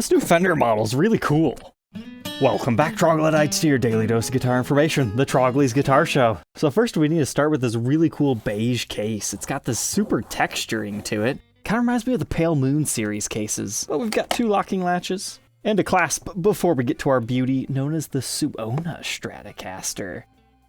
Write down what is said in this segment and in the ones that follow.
This new Fender model is really cool. Welcome back, Troglodytes, to your daily dose of guitar information, the Trogly's Guitar Show. So first we need to start with this really cool beige case. It's got this super texturing to it. Kind of reminds me of the Pale Moon series cases. But we've got 2 locking latches and a clasp before we get to our beauty known as the Suona Stratocaster.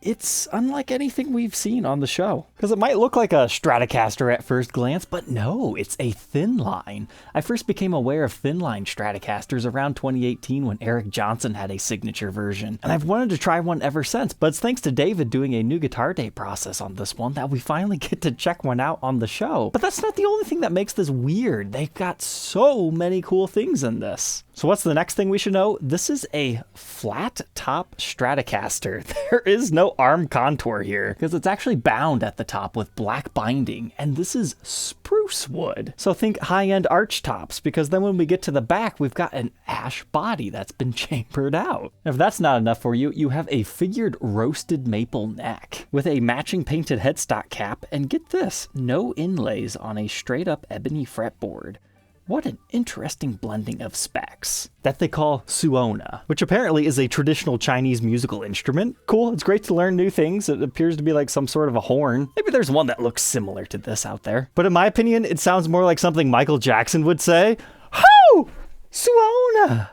It's unlike anything we've seen on the show, because it might look like a Stratocaster at first glance, but no, it's a Thinline. I first became aware of Thinline Stratocasters around 2018 when Eric Johnson had a signature version, and I've wanted to try one ever since, but it's thanks to David doing a new Guitar Day process on this one that we finally get to check one out on the show. But that's not the only thing that makes this weird. They've got so many cool things in this. So what's the next thing we should know? This is a flat top Stratocaster. There is no arm contour here because it's actually bound at the top with black binding, and this is spruce wood. So think high-end arch tops, because then when we get to the back, we've got an ash body that's been chambered out. If that's not enough for you, you have a figured roasted maple neck with a matching painted headstock cap, and get this, no inlays on a straight up ebony fretboard. What an interesting blending of specs that they call Suona, which apparently is a traditional Chinese musical instrument. Cool, it's great to learn new things. It appears to be like some sort of a horn. Maybe there's one that looks similar to this out there. But in my opinion, it sounds more like something Michael Jackson would say. Ho! Suona!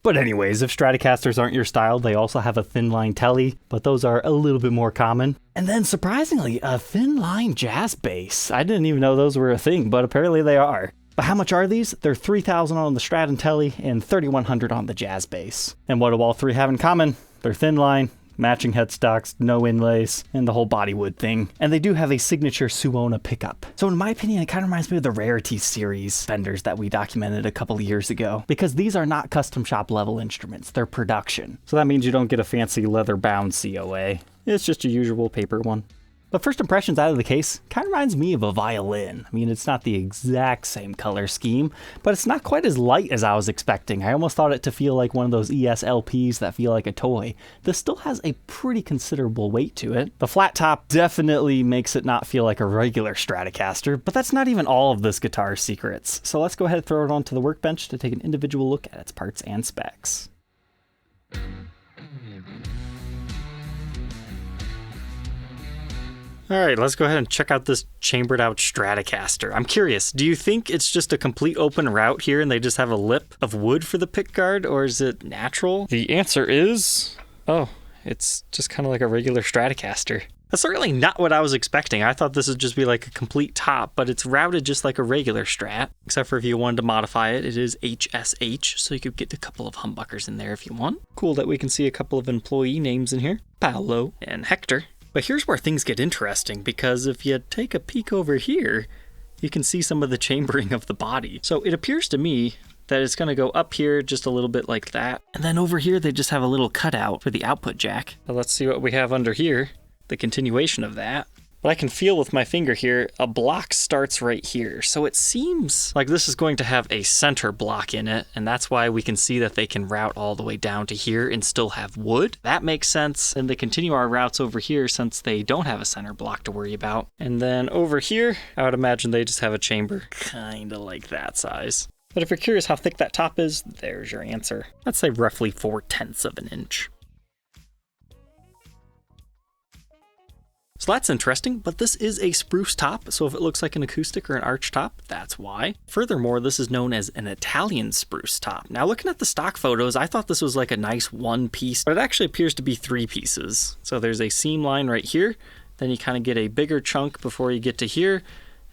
But anyways, if Stratocasters aren't your style, they also have a Thinline telly, but those are a little bit more common. And then surprisingly, a Thinline jazz bass. I didn't even know those were a thing, but apparently they are. But how much are these? They're $3,000 on the Strat and Telly and $3,100 on the jazz bass. And what do all three have in common? They're Thinline, matching headstocks, no inlays, and the whole bodywood thing. And they do have a signature Suona pickup. So in my opinion, it kind of reminds me of the Rarity series Fenders that we documented a couple of years ago, because these are not custom shop level instruments, they're production. So that means you don't get a fancy leather bound COA. It's just your usual paper one. But first impressions out of the case kind of reminds me of a violin. I mean, it's not the exact same color scheme, but it's not quite as light as I was expecting. I almost thought it to feel like one of those ESLPs that feel like a toy. This still has a pretty considerable weight to it. The flat top definitely makes it not feel like a regular Stratocaster, but that's not even all of this guitar's secrets. So let's go ahead and throw it onto the workbench to take an individual look at its parts and specs. All right, let's go ahead and check out this chambered out Stratocaster. I'm curious, do you think it's just a complete open route here and they just have a lip of wood for the pickguard, or is it natural? The answer is, oh, it's just kind of like a regular Stratocaster. That's certainly not what I was expecting. I thought this would just be like a complete top, but it's routed just like a regular Strat, except for if you wanted to modify it, it is HSH, so you could get a couple of humbuckers in there if you want. Cool that we can see a couple of employee names in here, Paolo and Hector. But here's where things get interesting, because if you take a peek over here, you can see some of the chambering of the body. So it appears to me that it's going to go up here just a little bit like that. And then over here, they just have a little cutout for the output jack. But let's see what we have under here, the continuation of that. But I can feel with my finger here, a block starts right here. So it seems like this is going to have a center block in it, and that's why we can see that they can route all the way down to here and still have wood. That makes sense, and they continue our routes over here since they don't have a center block to worry about. And then over here, I would imagine they just have a chamber kind of like that size. But if you're curious how thick that top is, there's your answer. Let's say roughly 4/10 of an inch. So that's interesting, but this is a spruce top, so if it looks like an acoustic or an arch top, that's why. Furthermore, this is known as an Italian spruce top. Now looking at the stock photos, I thought this was like a nice one piece, but it actually appears to be 3 pieces. So there's a seam line right here, then you kind of get a bigger chunk before you get to here,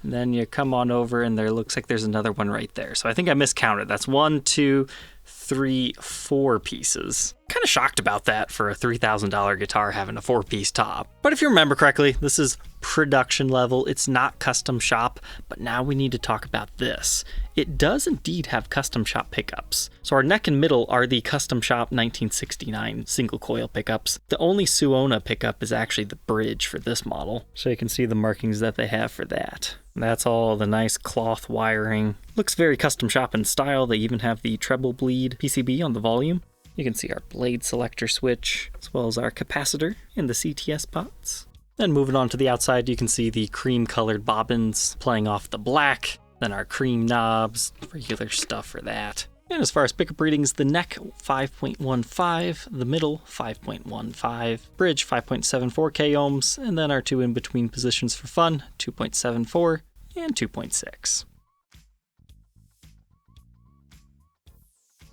and then you come on over and there looks like there's another one right there. So I think I miscounted. That's 1, 2, 3, 4 pieces. Kind of shocked about that for a $3,000 guitar having a 4-piece top. But if you remember correctly, this is production level. It's not custom shop, but now we need to talk about this. It does indeed have custom shop pickups. So our neck and middle are the custom shop 1969 single coil pickups. The only Suona pickup is actually the bridge for this model. So you can see the markings that they have for that. That's all the nice cloth wiring. Looks very custom shop in style. They even have the treble bleed PCB on the volume. You can see our blade selector switch, as well as our capacitor and the CTS pots. Then moving on to the outside, you can see the cream colored bobbins playing off the black, then our cream knobs, regular stuff for that. And as far as pickup readings, the neck 5.15, the middle 5.15, bridge 5.74k ohms, and then our two in-between positions for fun, 2.74 and 2.6.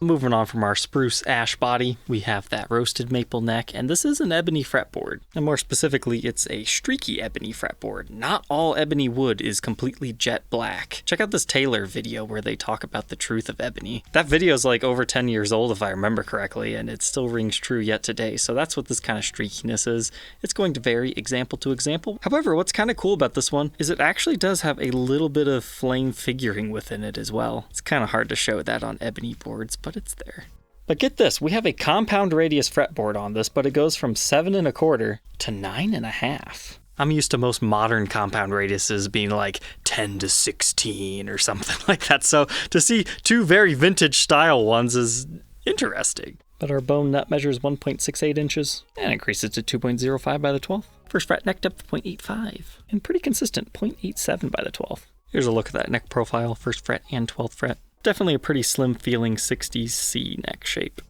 Moving on from our spruce ash body, we have that roasted maple neck, and this is an ebony fretboard. And more specifically, it's a streaky ebony fretboard. Not all ebony wood is completely jet black. Check out this Taylor video where they talk about the truth of ebony. That video is like over 10 years old if I remember correctly, and it still rings true yet today. So that's what this kind of streakiness is. It's going to vary example to example. However, what's kind of cool about this one is it actually does have a little bit of flame figuring within it as well. It's kind of hard to show that on ebony boards, but it's there. But get this, we have a compound radius fretboard on this, but it goes from 7 1/4 to 9 1/2. I'm used to most modern compound radiuses being like 10 to 16 or something like that. So to see two very vintage style ones is interesting. But our bone nut measures 1.68 inches and increases to 2.05 by the 12th. First fret neck depth 0.85 and pretty consistent 0.87 by the 12th. Here's a look at that neck profile, first fret and 12th fret. Definitely a pretty slim feeling 60s C neck shape.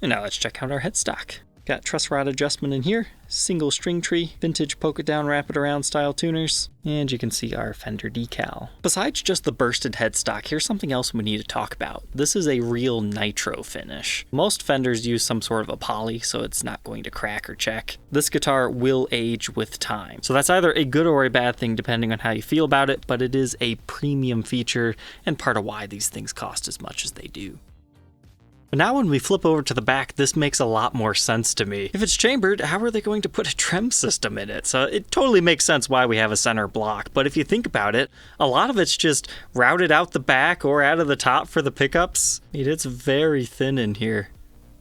And now let's check out our headstock. Got truss rod adjustment in here, single string tree, vintage poke it down, wrap it around style tuners, and you can see our Fender decal. Besides just the bursted headstock, here's something else we need to talk about. This is a real nitro finish. Most Fenders use some sort of a poly, so it's not going to crack or check. This guitar will age with time. So that's either a good or a bad thing depending on how you feel about it, but it is a premium feature and part of why these things cost as much as they do. But now when we flip over to the back, this makes a lot more sense to me. If it's chambered, how are they going to put a trem system in it? So it totally makes sense why we have a center block. But if you think about it, a lot of it's just routed out the back or out of the top for the pickups. I mean, it's very thin in here,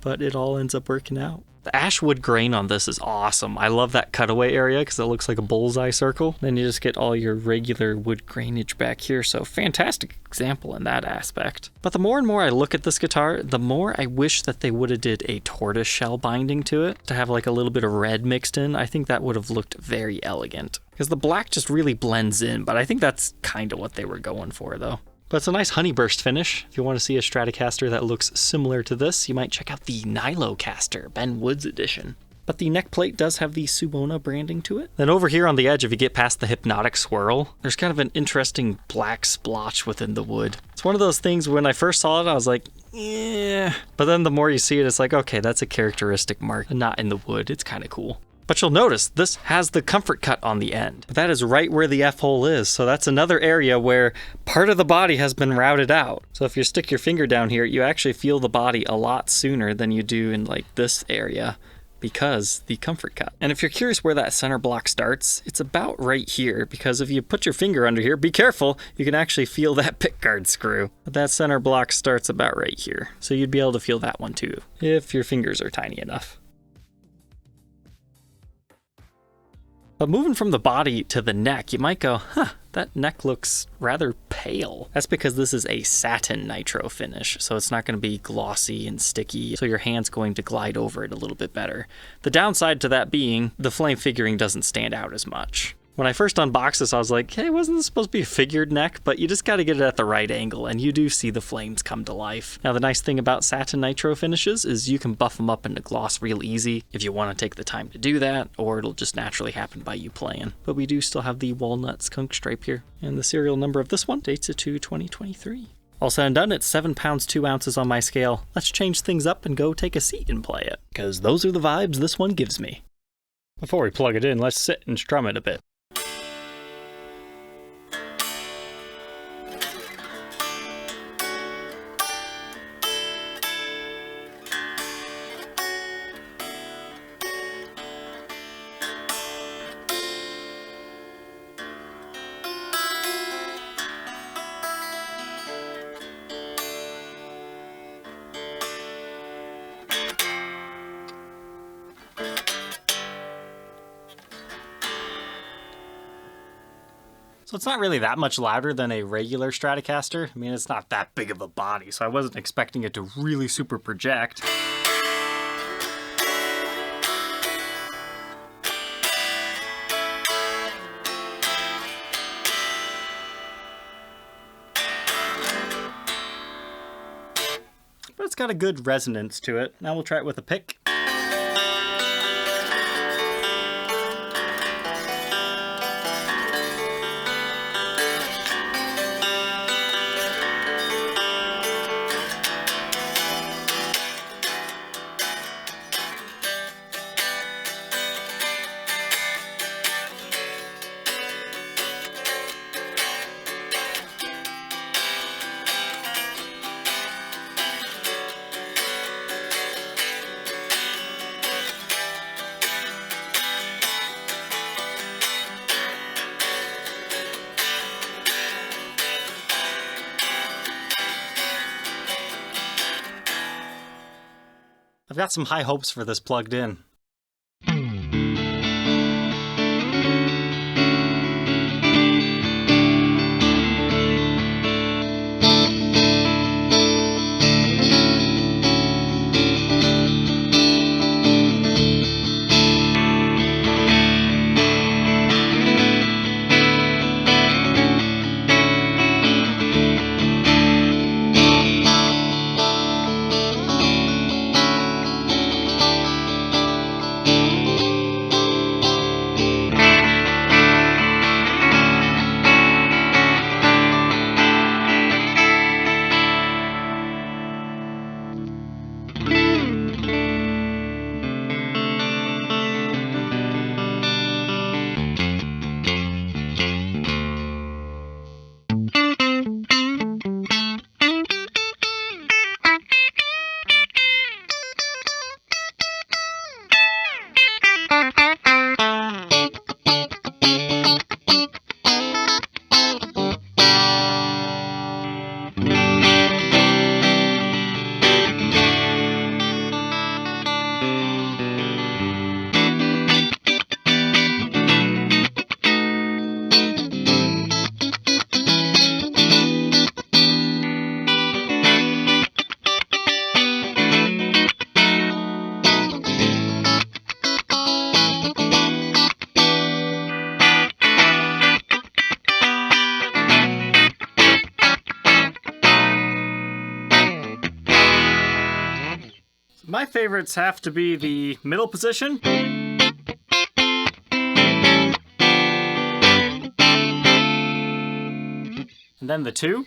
but it all ends up working out. The ash wood grain on this is awesome. I love that cutaway area because it looks like a bullseye circle. Then you just get all your regular wood grainage back here, so fantastic example in that aspect. But the more and more I look at this guitar, the more I wish that they would have did a tortoise shell binding to it to have like a little bit of red mixed in. I think that would have looked very elegant because the black just really blends in, but I think that's kind of what they were going for though. But it's a nice honeyburst finish. If you want to see a Stratocaster that looks similar to this, you might check out the Nilocaster, Ben Woods edition. But the neck plate does have the Suona branding to it. Then over here on the edge, if you get past the hypnotic swirl, there's kind of an interesting black splotch within the wood. It's one of those things when I first saw it, I was like, yeah. But then the more you see it, it's like, okay, that's a characteristic mark, not in the wood. It's kind of cool. But you'll notice this has the comfort cut on the end. But that is right where the F-hole is. So that's another area where part of the body has been routed out. So if you stick your finger down here, you actually feel the body a lot sooner than you do in like this area because the comfort cut. And if you're curious where that center block starts, it's about right here because if you put your finger under here, be careful, you can actually feel that pickguard screw. But that center block starts about right here. So you'd be able to feel that one too, if your fingers are tiny enough. But moving from the body to the neck, you might go, huh, that neck looks rather pale. That's because this is a satin nitro finish, so it's not going to be glossy and sticky, so your hand's going to glide over it a little bit better. The downside to that being, the flame figuring doesn't stand out as much. When I first unboxed this, I was like, hey, wasn't this supposed to be a figured neck? But you just got to get it at the right angle, and you do see the flames come to life. Now, the nice thing about satin nitro finishes is you can buff them up into gloss real easy if you want to take the time to do that, or it'll just naturally happen by you playing. But we do still have the walnut skunk stripe here, and the serial number of this one dates it to 2023. All said and done, it's 7 pounds 2 ounces on my scale. Let's change things up and go take a seat and play it, because those are the vibes this one gives me. Before we plug it in, let's sit and strum it a bit. So it's not really that much louder than a regular Stratocaster. I mean, it's not that big of a body, so I wasn't expecting it to really super project. got a good resonance to it. Now we'll try it with a pick. I've got some high hopes for this plugged in. My favorites have to be the middle position. And then the 2.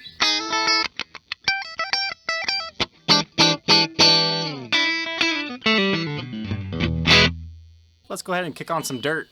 Let's go ahead and kick on some dirt.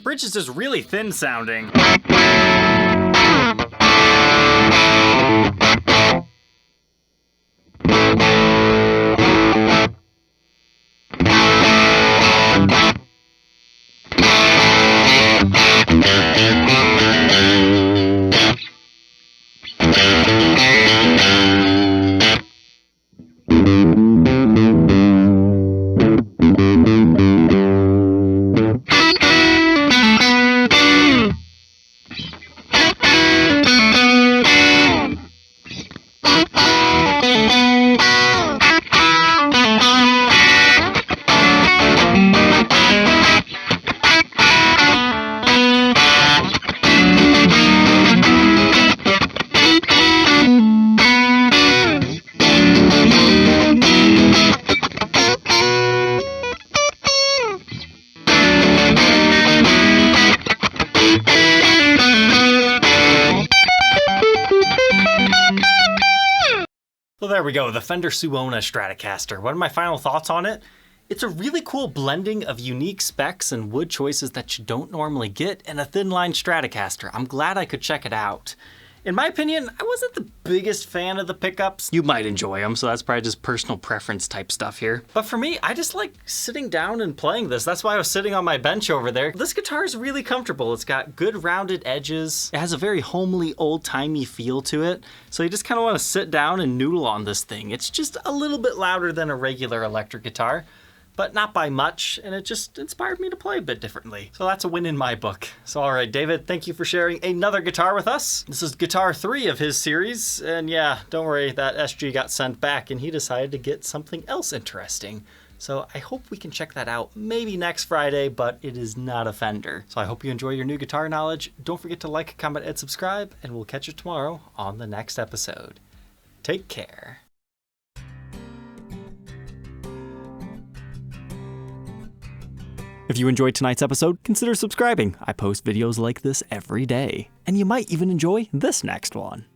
Bridge is just really thin sounding. So there we go, the Fender Suona Stratocaster. What are my final thoughts on it? It's a really cool blending of unique specs and wood choices that you don't normally get in a Thinline Stratocaster. I'm glad I could check it out. In my opinion, I wasn't the biggest fan of the pickups. You might enjoy them, so that's probably just personal preference type stuff here. But for me, I just like sitting down and playing this. That's why I was sitting on my bench over there. This guitar is really comfortable. It's got good rounded edges. It has a very homely, old-timey feel to it. So you just kind of want to sit down and noodle on this thing. It's just a little bit louder than a regular electric guitar, but not by much, and it just inspired me to play a bit differently. So that's a win in my book. So all right, David, thank you for sharing another guitar with us. This is guitar 3 of his series, and yeah, don't worry, that SG got sent back and he decided to get something else interesting. So I hope we can check that out maybe next Friday, but it is not a Fender. So I hope you enjoy your new guitar knowledge. Don't forget to like, comment, and subscribe, and we'll catch you tomorrow on the next episode. Take care. If you enjoyed tonight's episode, consider subscribing. I post videos like this every day. And you might even enjoy this next one.